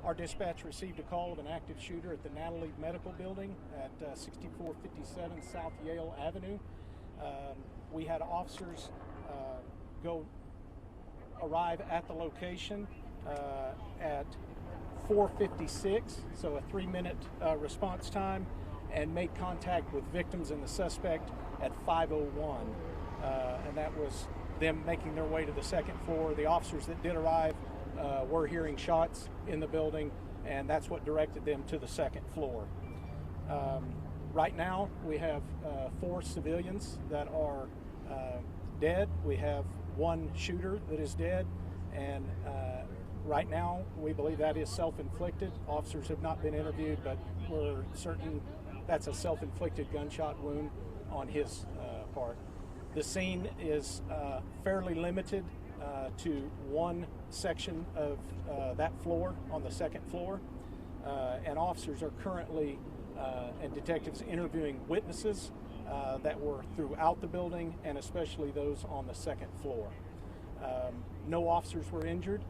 Our dispatch received a call of an active shooter at the Natalie Medical Building at 6457 South Yale Avenue. We had officers arrive at the location at 4:56, so a 3-minute response time, and make contact with victims and the suspect at 5:01. And that was them making their way to the second floor. The officers that did arrive were hearing shots in the building, and that's what directed them to the second floor. Right now, we have 4 civilians that are dead. We have 1 shooter that is dead, and right now, we believe that is self-inflicted. Officers have not been interviewed, but we're certain that's a self-inflicted gunshot wound on his part. The scene is fairly limited to one section of that floor on the second floor, and officers are currently and detectives interviewing witnesses that were throughout the building, and especially those on the second floor. No officers were injured.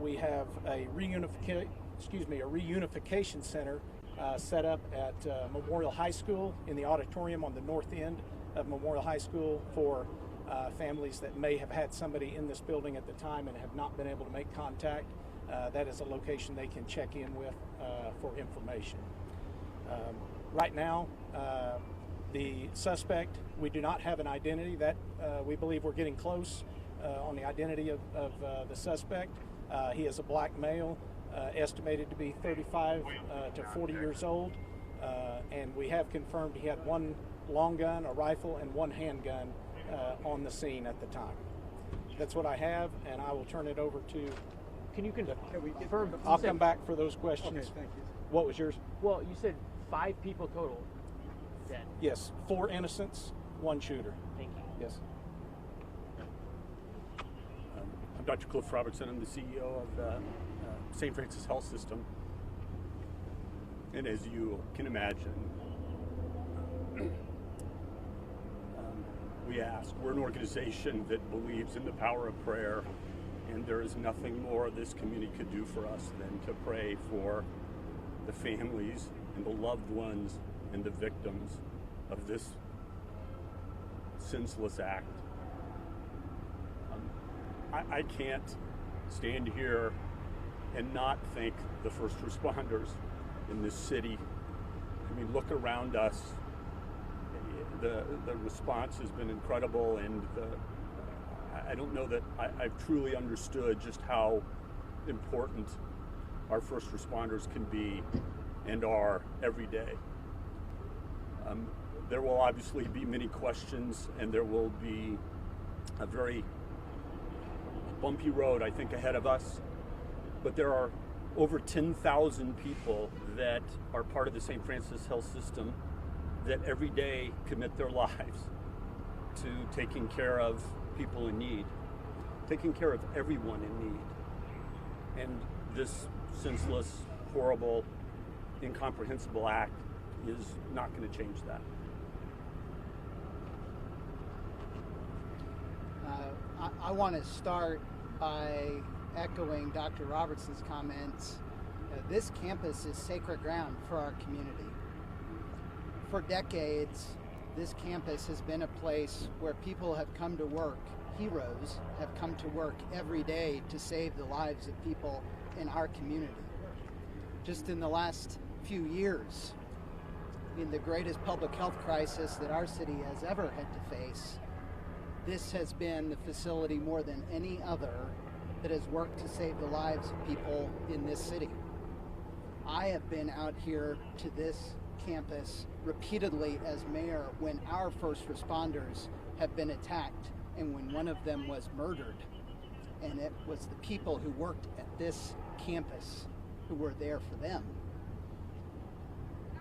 We have a reunification center set up at Memorial High School in the auditorium on the north end of Memorial High School for families that may have had somebody in this building at the time and have not been able to make contact. That is a location they can check in with for information. Right now, the suspect, we do not have an identity. That we believe we're getting close on the identity of the suspect. He is a black male, estimated to be 35 to 40 years old, and we have confirmed he had 1 long gun, a rifle, and 1 handgun on the scene at the time. That's what I have, and I will turn it over to. Can you confirm? I'll come back for those questions. Okay, thank you. What was yours? Well, you said 5 people total dead. Yes, 4 innocents, 1 shooter. Thank you. Yes. I'm Dr. Cliff Robertson. I'm the CEO of the St. Francis Health System. And as you can imagine, we're an organization that believes in the power of prayer, and there is nothing more this community could do for us than to pray for the families and the loved ones and the victims of this senseless act. I can't stand here and not thank the first responders in this city. I mean, look around us. The response has been incredible, and I don't know that I've truly understood just how important our first responders can be and are every day. There will obviously be many questions, and there will be a very bumpy road, I think, ahead of us. But there are over 10,000 people that are part of the St. Francis Health System that every day commit their lives to taking care of people in need, taking care of everyone in need. And this senseless, horrible, incomprehensible act is not going to change that. I want to start by echoing Dr. Robertson's comments. This campus is sacred ground for our community. For decades, this campus has been a place where people have come to work, heroes have come to work every day to save the lives of people in our community. Just in the last few years, in the greatest public health crisis that our city has ever had to face, this has been the facility more than any other that has worked to save the lives of people in this city. I have been out here to this campus repeatedly as mayor when our first responders have been attacked and when one of them was murdered. And it was the people who worked at this campus who were there for them.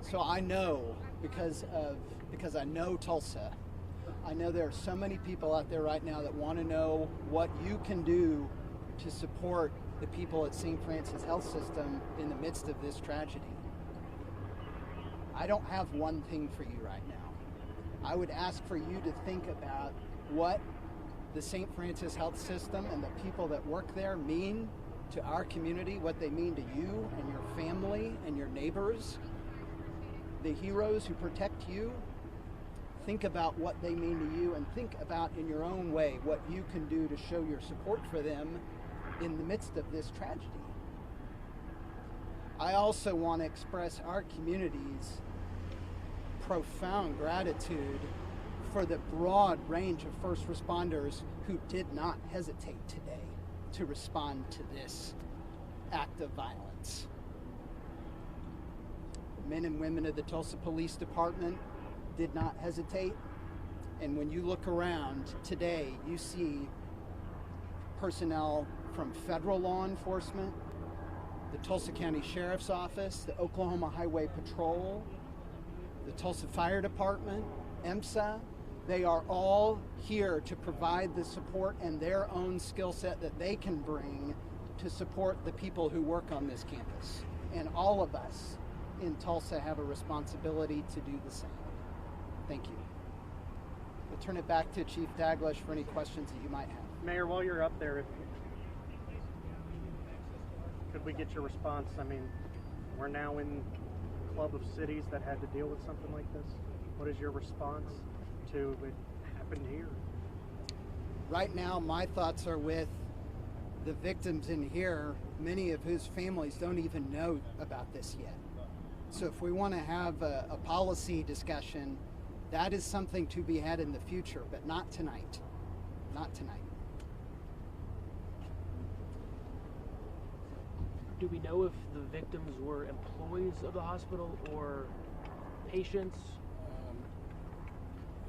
So I know, because I know Tulsa, I know there are so many people out there right now that want to know what you can do to support the people at St. Francis Health System in the midst of this tragedy. I don't have one thing for you right now. I would ask for you to think about what the St. Francis Health System and the people that work there mean to our community, what they mean to you and your family and your neighbors, the heroes who protect you. Think about what they mean to you and think about in your own way what you can do to show your support for them in the midst of this tragedy. I also want to express our community's profound gratitude for the broad range of first responders who did not hesitate today to respond to this act of violence. Men and women of the Tulsa Police Department did not hesitate. And when you look around today, you see personnel from federal law enforcement, the Tulsa County Sheriff's Office, the Oklahoma Highway Patrol, the Tulsa Fire Department, EMSA. They are all here to provide the support and their own skill set that they can bring to support the people who work on this campus. And all of us in Tulsa have a responsibility to do the same. Thank you. We'll turn it back to Chief Daglish for any questions that you might have. Mayor, while you're up there, could we get your response? I mean, we're now in a club of cities that had to deal with something like this. What is your response to what happened here? Right now, my thoughts are with the victims in here, many of whose families don't even know about this yet. So if we want to have a policy discussion, that is something to be had in the future, but not tonight. Not tonight. Do we know if the victims were employees of the hospital or patients?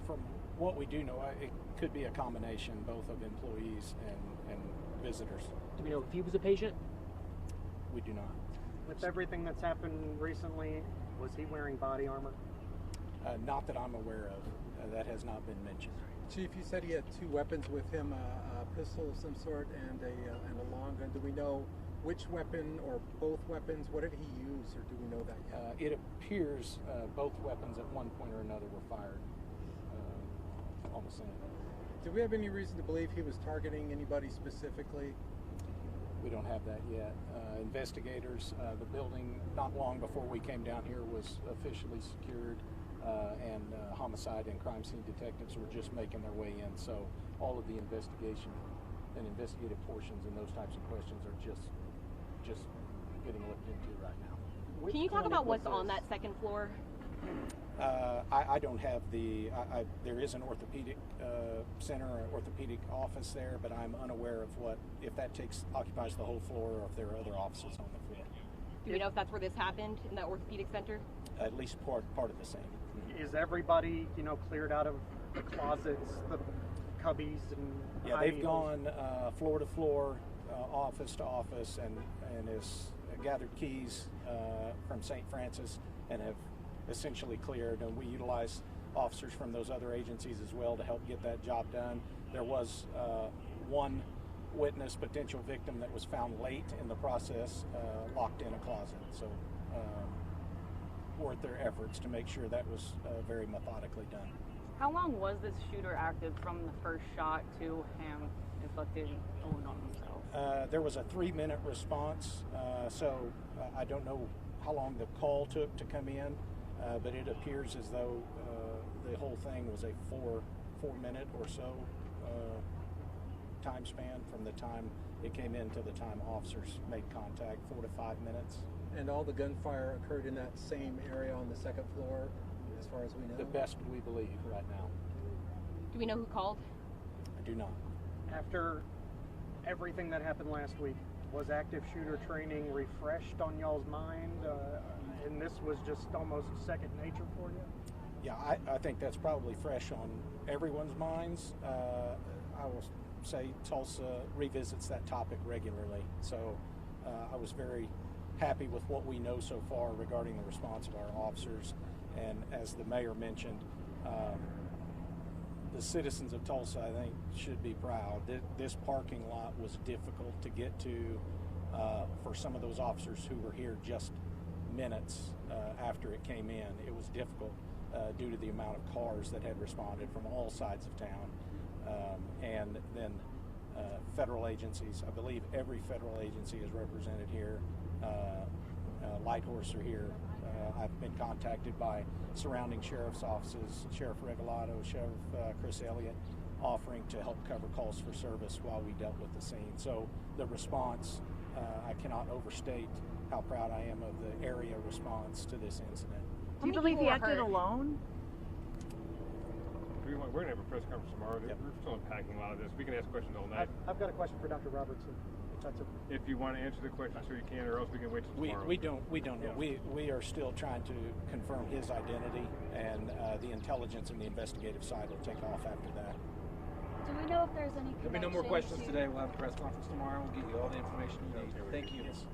From what we do know, it could be a combination both of employees and visitors. Do we know if he was a patient? We do not. With everything that's happened recently, was he wearing body armor? Not that I'm aware of. That has not been mentioned. Chief, you said he had two weapons with him, a pistol of some sort and a long gun. Do we know which weapon or both weapons? What did he use, or do we know that yet? It appears both weapons at one point or another were fired on the scene. Do we have any reason to believe he was targeting anybody specifically? We don't have that yet. Investigators, the building not long before we came down here was officially secured, and homicide and crime scene detectives were just making their way in. So all of the investigation and investigative portions and those types of questions are just getting looked into right now. Can you talk about what's on that second floor? I don't have the. There is an orthopedic center, an orthopedic office there, but I'm unaware of if that occupies the whole floor, or if there are other offices on the floor. Do we know if that's where this happened, in that orthopedic center? At least part of the same. Is everybody, cleared out of the closets, the cubbies, and yeah, they've gone floor to floor, office to office, and has gathered keys from St. Francis and have essentially cleared. And we utilize officers from those other agencies as well to help get that job done. There was one witness, potential victim, that was found late in the process, locked in a closet. So worth their efforts to make sure that was very methodically done. How long was this shooter active from the first shot to him inflicting a wound on himself? There was a 3-minute response, so I don't know how long the call took to come in, but it appears as though the whole thing was a 4-minute or so time span from the time it came in to the time officers made contact, 4 to 5 minutes. And all the gunfire occurred in that same area on the second floor, as far as we know? The best we believe right now. Do we know who called? I do not. After everything that happened last week, was active shooter training refreshed on y'all's mind? And this was just almost second nature for you? Yeah, I think that's probably fresh on everyone's minds. I will say Tulsa revisits that topic regularly. So I was very happy with what we know so far regarding the response of our officers. And as the mayor mentioned, the citizens of Tulsa, I think, should be proud. This parking lot was difficult to get to for some of those officers who were here just minutes after it came in. It was difficult due to the amount of cars that had responded from all sides of town. And then federal agencies. I believe every federal agency is represented here. Light Horse are here. I've been contacted by surrounding sheriff's offices, Sheriff Regalado, Sheriff Chris Elliott, offering to help cover calls for service while we dealt with the scene. So the response, I cannot overstate how proud I am of the area response to this incident. Do you believe he acted alone? We're going to have a press conference tomorrow. Yep. We're still unpacking a lot of this. We can ask questions all night. I've got a question for Dr. Robertson. If that's a If you want to answer the question, sure you can, or else we can wait till tomorrow. We don't know. Yeah. We are still trying to confirm his identity, and the intelligence and the investigative side will take off after that. Do we know if there's any There'll be no more connection questions to- today. We'll have a press conference tomorrow. We'll get you all the information you need. Thank you. Yes.